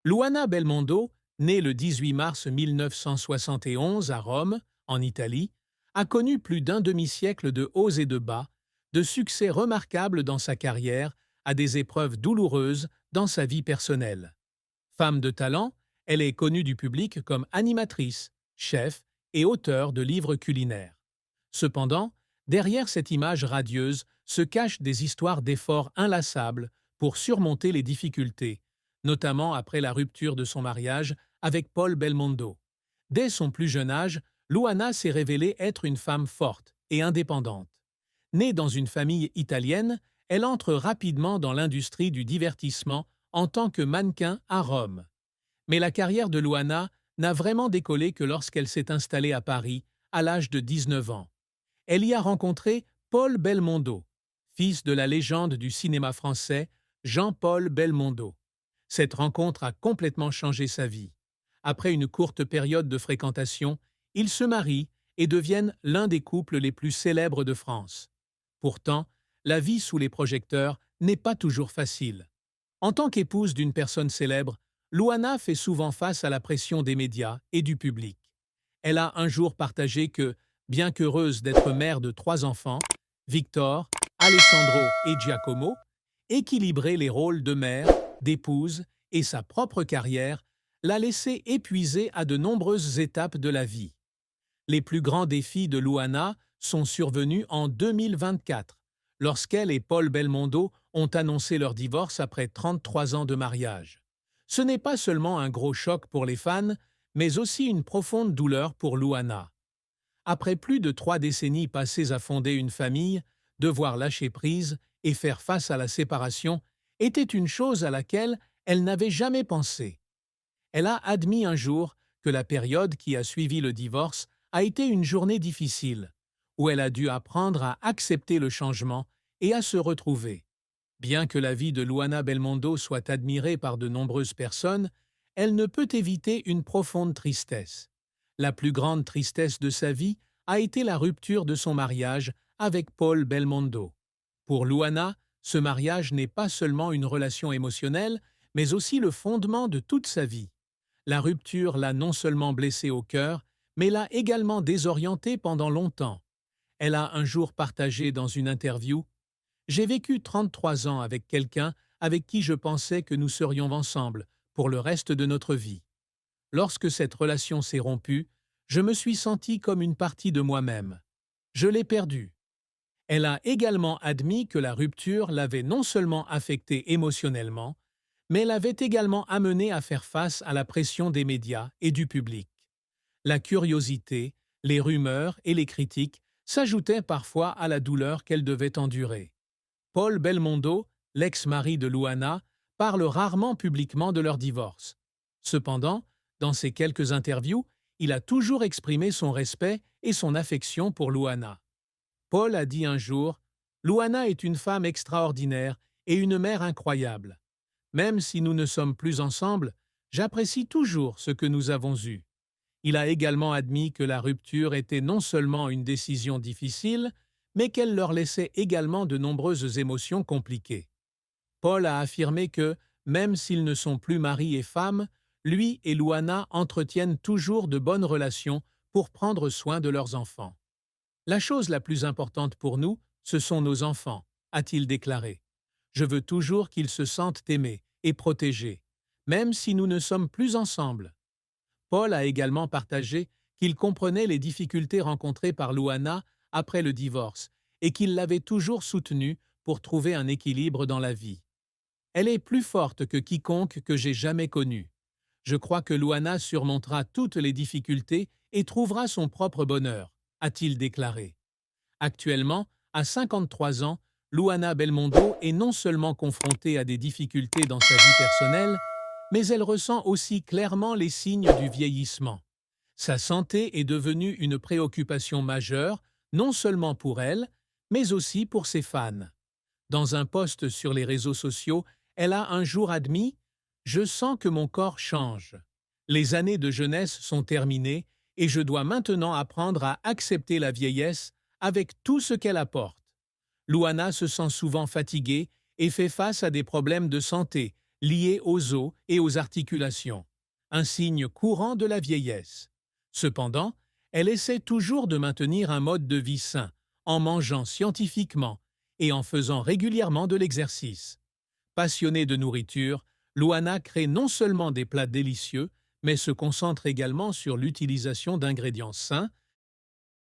Luana Belmondo, née le 18 mars 1971 à Rome, en Italie, a connu plus d'un demi-siècle de hauts et de bas, de succès remarquables dans sa carrière, à des épreuves douloureuses dans sa vie personnelle. Femme de talent, elle est connue du public comme animatrice, chef et auteure de livres culinaires. Cependant, derrière cette image radieuse se cachent des histoires d'efforts inlassables pour surmonter les difficultés, notamment après la rupture de son mariage avec Paul Belmondo. Dès son plus jeune âge, Luana s'est révélée être une femme forte et indépendante. Née dans une famille italienne, elle entre rapidement dans l'industrie du divertissement en tant que mannequin à Rome. Mais la carrière de Luana n'a vraiment décollé que lorsqu'elle s'est installée à Paris, à l'âge de 19 ans. Elle y a rencontré Paul Belmondo, fils de la légende du cinéma français Jean-Paul Belmondo. Cette rencontre a complètement changé sa vie. Après une courte période de fréquentation, ils se marient et deviennent l'un des couples les plus célèbres de France. Pourtant, la vie sous les projecteurs n'est pas toujours facile. En tant qu'épouse d'une personne célèbre, Luana fait souvent face à la pression des médias et du public. Elle a un jour partagé que, bien qu'heureuse d'être mère de 3 enfants, Victor, Alessandro et Giacomo, équilibrer les rôles de mère, d'épouse et sa propre carrière l'a laissée épuisée à de nombreuses étapes de la vie. Les plus grands défis de Luana sont survenus en 2024, lorsqu'elle et Paul Belmondo ont annoncé leur divorce après 33 ans de mariage. Ce n'est pas seulement un gros choc pour les fans, mais aussi une profonde douleur pour Luana. Après plus de 3 décennies passées à fonder une famille, devoir lâcher prise et faire face à la séparation était une chose à laquelle elle n'avait jamais pensé. Elle a admis un jour que la période qui a suivi le divorce a été une journée difficile, où elle a dû apprendre à accepter le changement et à se retrouver. Bien que la vie de Luana Belmondo soit admirée par de nombreuses personnes, elle ne peut éviter une profonde tristesse. La plus grande tristesse de sa vie a été la rupture de son mariage avec Paul Belmondo. Pour Luana, ce mariage n'est pas seulement une relation émotionnelle, mais aussi le fondement de toute sa vie. La rupture l'a non seulement blessée au cœur, mais l'a également désorientée pendant longtemps. Elle a un jour partagé dans une interview: j'ai vécu 33 ans avec quelqu'un avec qui je pensais que nous serions ensemble pour le reste de notre vie. Lorsque cette relation s'est rompue, je me suis sentie comme une partie de moi-même. Je l'ai perdue. Elle a également admis que la rupture l'avait non seulement affectée émotionnellement, mais l'avait également amenée à faire face à la pression des médias et du public. La curiosité, les rumeurs et les critiques s'ajoutaient parfois à la douleur qu'elle devait endurer. Paul Belmondo, l'ex-mari de Luana, parle rarement publiquement de leur divorce. Cependant, dans ses quelques interviews, il a toujours exprimé son respect et son affection pour Luana. Paul a dit un jour: Luana est une femme extraordinaire et une mère incroyable. Même si nous ne sommes plus ensemble, j'apprécie toujours ce que nous avons eu. Il a également admis que la rupture était non seulement une décision difficile, mais qu'elle leur laissait également de nombreuses émotions compliquées. Paul a affirmé que, même s'ils ne sont plus mari et femme, lui et Luana entretiennent toujours de bonnes relations pour prendre soin de leurs enfants. La chose la plus importante pour nous, ce sont nos enfants, a-t-il déclaré. Je veux toujours qu'ils se sentent aimés et protégés, même si nous ne sommes plus ensemble. Paul a également partagé qu'il comprenait les difficultés rencontrées par Luana après le divorce et qu'il l'avait toujours soutenue pour trouver un équilibre dans la vie. Elle est plus forte que quiconque que j'ai jamais connu. Je crois que Luana surmontera toutes les difficultés et trouvera son propre bonheur, a-t-il déclaré. Actuellement, à 53 ans, Luana Belmondo est non seulement confrontée à des difficultés dans sa vie personnelle, mais elle ressent aussi clairement les signes du vieillissement. Sa santé est devenue une préoccupation majeure, non seulement pour elle, mais aussi pour ses fans. Dans un post sur les réseaux sociaux, elle a un jour admis: je sens que mon corps change. Les années de jeunesse sont terminées et je dois maintenant apprendre à accepter la vieillesse avec tout ce qu'elle apporte. Luana se sent souvent fatiguée et fait face à des problèmes de santé liée aux os et aux articulations, un signe courant de la vieillesse. Cependant, elle essaie toujours de maintenir un mode de vie sain, en mangeant scientifiquement et en faisant régulièrement de l'exercice. Passionnée de nourriture, Luana crée non seulement des plats délicieux, mais se concentre également sur l'utilisation d'ingrédients sains